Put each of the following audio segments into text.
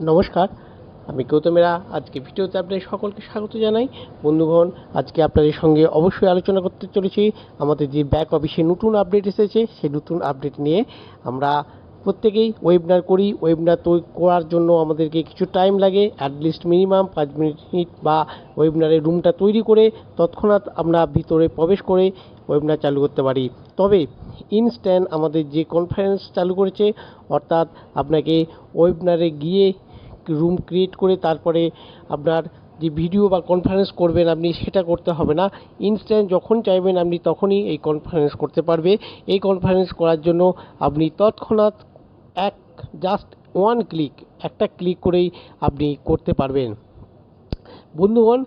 নমস্কার, আমি গৌতমেরা। আজকে ভিডিওতে আপনাদের সকলকে স্বাগত জানাই। বন্ধুগণ, আজকে আপনাদের সঙ্গে অবশ্যই আলোচনা করতে চলেছি আমাদের যে ব্যাক অফিসে নতুন আপডেট এসেছে, সেই নতুন আপডেট নিয়ে। আমরা প্রত্যেকেই ওয়েবিনার করি। ওয়েবিনার তৈরি করার জন্য আমাদেরকে কিছু টাইম লাগে, অ্যাটলিস্ট মিনিমাম 5 মিনিট, বা ওয়েবিনারের রুমটা তৈরি করে তৎক্ষণাৎ আমরা ভিতরে প্রবেশ করে ওয়েবিনার চালু করতে পারি। তবে ইনস্ট্যান্ট আমাদের যে কনফারেন্স চালু করেছে, অর্থাৎ আপনাকে ওয়েবিনারে গিয়ে রুম ক্রিয়েট করে তারপরে আপনার যে ভিডিও বা কনফারেন্স করবেন আপনি, সেটা করতে হবে না। ইনস্ট্যান্ট যখন চাইবেন আপনি তখনই এই কনফারেন্স করতে পারবে। এই কনফারেন্স করার জন্য আপনি তৎক্ষণাৎ জাস্ট একটা ক্লিক করেই আপনি করতে পারবেন। বন্ধুগণ,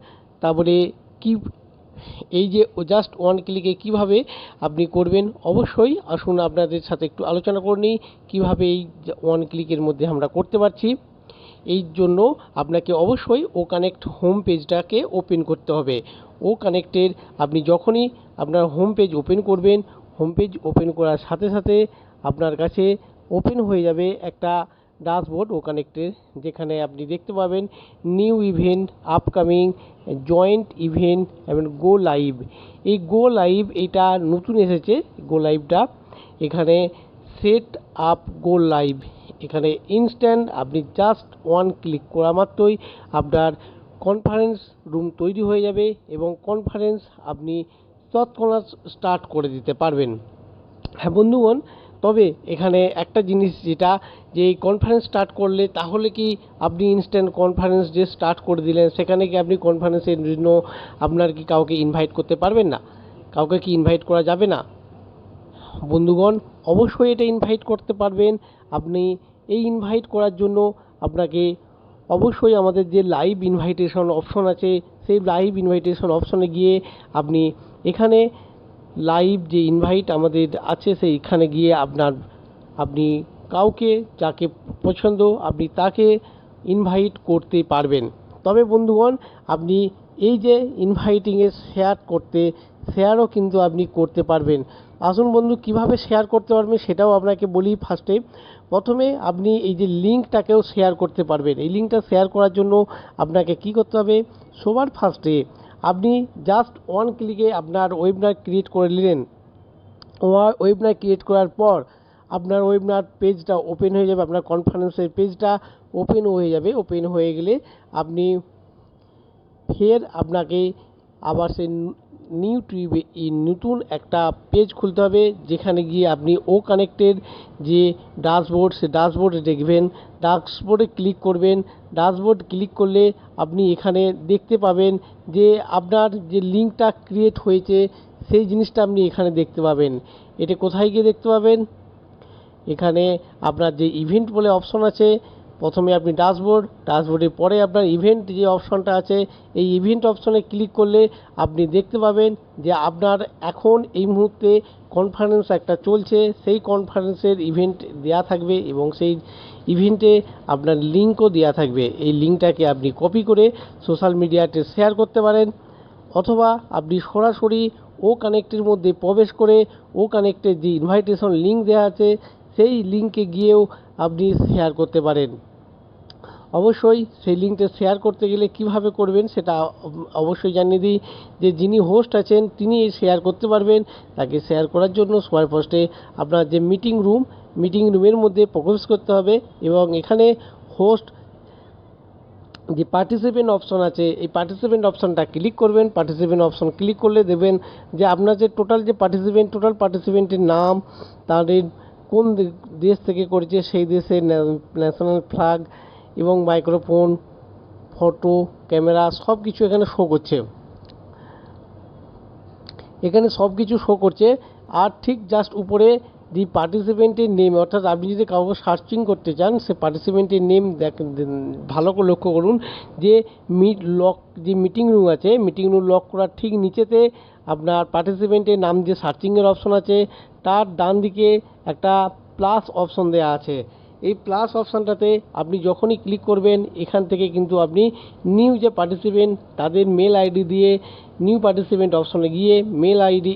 তারপরে কি এই যে জাস্ট ওয়ান ক্লিকে কিভাবে আপনি করবেন, অবশ্যই আসুন আপনাদের সাথে একটু আলোচনা করে নিই কীভাবে এই ওয়ান ক্লিকের মধ্যে আমরা করতে পারছি। এই জন্য আপনাকে অবশ্যই ও কানেক্ট হোম পেজটাকে ওপেন করতে হবে। ও কানেক্টের আপনি যখনই আপনার হোম পেজ ওপেন করবেন, হোম পেজ ওপেন করার সাথে সাথে আপনার কাছে ওপেন হয়ে যাবে একটা ড্যাশবোর্ড ও কানেক্টের, যেখানে আপনি দেখতে পাবেন new event, upcoming, joint event এবং গো লাইভ। এই গো লাইভ এইটা নতুন এসেছে, গো লাইভটা। এখানে সেট আপ গো লাইভ, এখানে ইনস্ট্যান্ট আপনি জাস্ট ওয়ান ক্লিক করা মাত্রই আপনার কনফারেন্স রুম তৈরি হয়ে যাবে এবং কনফারেন্স আপনি তৎক্ষণাৎ স্টার্ট করে দিতে পারবেন। হ্যাঁ বন্ধুগণ, তবে এখানে একটা জিনিস, যেটা যে এই কনফারেন্স স্টার্ট করলে তাহলে কি আপনি ইনস্ট্যান্ট কনফারেন্স যে স্টার্ট করে দিলেন, সেখানে কি আপনি কনফারেন্সের জন্য আপনার কি কাউকে ইনভাইট করতে পারবেন না? কাউকে কি ইনভাইট করা যাবে না? বন্ধুগণ, অবশ্যই এটা ইনভাইট করতে পারবেন আপনি। এই ইনভাইট করার জন্য আপনাকে অবশ্যই আমাদের যে লাইভ ইনভাইটেশন অপশন আছে, সেই লাইভ ইনভাইটেশন অপশনে গিয়ে আপনি এখানে লাইভ যে ইনভাইট আমাদের আছে সেইখানে গিয়ে আপনি কাউকে যাকে পছন্দ আপনি তাকে ইনভাইট করতে পারবেন। তবে বন্ধুগণ, আপনি এই যে ইনভাইটিংয়ে শেয়ারও কিন্তু আপনি করতে পারবেন। আসুন বন্ধু, কিভাবে শেয়ার করতে পারবেন সেটাও আপনাকে বলি। প্রথমে আপনি এই যে লিঙ্কটাকেও শেয়ার করতে পারবেন। এই লিঙ্কটা শেয়ার করার জন্য আপনাকে কি করতে হবে? সবার ফার্স্টে আপনি জাস্ট ওয়ান ক্লিকে আপনার ওয়েবিনার ক্রিয়েট করে নিলেন। ওয়েবিনার ক্রিয়েট করার পর আপনার ওয়েবিনার পেজটা ওপেন হয়ে যাবে, আপনার কনফারেন্সের পেজটা ওপেন হয়ে যাবে। ওপেন হয়ে গেলে আপনি ফের আপনাকে আবার সেই নতুন একটা পেজ খুলতে হবে, যেখানে গিয়ে আপনি ও কানেক্টের যে ড্যাশবোর্ড, সে ড্যাশবোর্ডে দেখবেন। ড্যাশবোর্ডে ক্লিক করবেন। ড্যাশবোর্ড ক্লিক করলে আপনি এখানে দেখতে পাবেন যে আপনার যে লিঙ্কটা ক্রিয়েট হয়েছে সেই জিনিসটা আপনি এখানে দেখতে পাবেন। এটা কোথায় গিয়ে দেখতে পাবেন? এখানে আপনার যে ইভেন্ট বলে অপশন আছে, প্রথমে আপনি ড্যাশবোর্ডের পরে আপনার ইভেন্ট যে অপশনটা আছে, এই ইভেন্ট অপশনে ক্লিক করলে আপনি দেখতে পাবেন যে আপনার এখন এই মুহূর্তে কনফারেন্স একটা চলছে, সেই কনফারেন্সের ইভেন্ট দেওয়া থাকবে এবং সেই ইভেন্টে আপনার লিঙ্কও দেওয়া থাকবে। এই লিঙ্কটাকে আপনি কপি করে সোশ্যাল মিডিয়াতে শেয়ার করতে পারেন, অথবা আপনি সরাসরি ও কানেক্টের মধ্যে প্রবেশ করে ও কানেক্টের যে ইনভাইটেশন লিঙ্ক দেওয়া আছে সেই লিঙ্কে গিয়েও আপনি শেয়ার করতে পারেন। অবশ্যই সেই লিঙ্কটা শেয়ার করতে গেলে কিভাবে করবেন সেটা অবশ্যই জানিয়ে দিই, যে যিনি হোস্ট আছেন তিনি শেয়ার করতে পারবেন। তাকে শেয়ার করার জন্য সবার ফার্স্টে আপনার যে মিটিং রুমের মধ্যে প্রবেশ করতে হবে এবং এখানে হোস্ট যে পার্টিসিপেন্ট অপশন আছে, এই পার্টিসিপেন্ট অপশনটা ক্লিক করবেন। পার্টিসিপেন্ট অপশন ক্লিক করলে দেখবেন যে আপনার যে টোটাল পার্টিসিপেন্টের নাম, তাদের কোন দেশ থেকে করেছে, সেই দেশের ন্যাশনাল ফ্ল্যাগ এবং মাইক্রোফোন, ফটো, ক্যামেরা সব কিছু এখানে শো করছে। আর ঠিক জাস্ট উপরে দি পার্টিসিপেন্টের নেম, অর্থাৎ আপনি যদি কাউকে সার্চিং করতে চান, সে পার্টিসিপেন্টের নেম ভালো করে লক্ষ্য করুন যে মিটিং রুম আছে, মিটিং রুম লক করার ঠিক নিচেতে আপনার পার্টিসিপেন্টের নাম যে সার্চিংয়ের অপশন আছে, তার ডান দিকে একটা প্লাস অপশন দেওয়া আছে। এই প্লাস অপশানটাতে আপনি যখনই ক্লিক করবেন, এখান থেকে কিন্তু আপনি নিউ যে পার্টিসিপেন্ট তাদের মেল আইডি দিয়ে নিউ পার্টিসিপেন্ট অপশনে গিয়ে মেল আইডি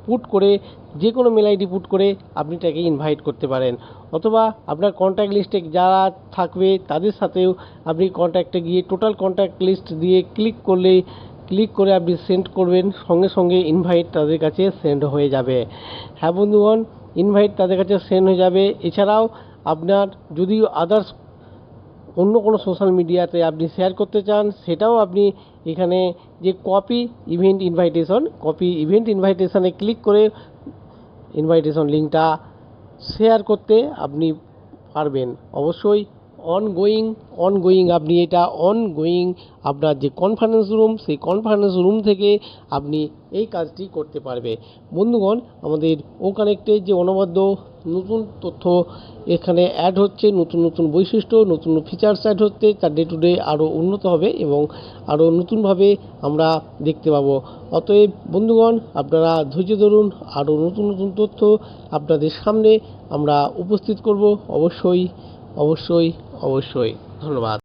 পুট করে, যে কোনো মেল আইডি পুট করে আপনি তাকে ইনভাইট করতে পারেন। অথবা আপনার কন্ট্যাক্ট লিস্টে যারা থাকবে তাদের সাথেও আপনি কন্ট্যাক্টে গিয়ে টোটাল কন্ট্যাক্ট লিস্ট দিয়ে ক্লিক করে আপনি সেন্ড করবেন, সঙ্গে সঙ্গে ইনভাইট তাদের কাছে সেন্ড হয়ে যাবে। হ্যাঁ বন্ধুগণ, ইনভাইট তাদের কাছে সেন্ড হয়ে যাবে। এছাড়াও আপনার যদি আদার্স অন্য কোনো সোশ্যাল মিডিয়াতে আপনি শেয়ার করতে চান, সেটাও আপনি এখানে যে কপি ইভেন্ট ইনভাইটেশনে ক্লিক করে ইনভাইটেশন লিঙ্কটা শেয়ার করতে আপনি পারবেন। অবশ্যই অনগোয়িং আপনি এটা আপনার যে কনফারেন্স রুম, সেই কনফারেন্স রুম থেকে আপনি এই কাজটি করতে পারবে। বন্ধুগণ, আমাদের ও কানেক্টের যে অনবদ্য নতুন তথ্য এখানে অ্যাড হচ্ছে, নতুন বৈশিষ্ট্য, নতুন ফিচার্স অ্যাড হচ্ছে, তার ডে টু ডে আরও উন্নত হবে এবং আরও নতুনভাবে আমরা দেখতে পাবো। অতএব বন্ধুগণ, আপনারা ধৈর্য ধরুন, আরও নতুন তথ্য আপনাদের সামনে আমরা উপস্থিত করব। অবশ্যই ধন্যবাদ।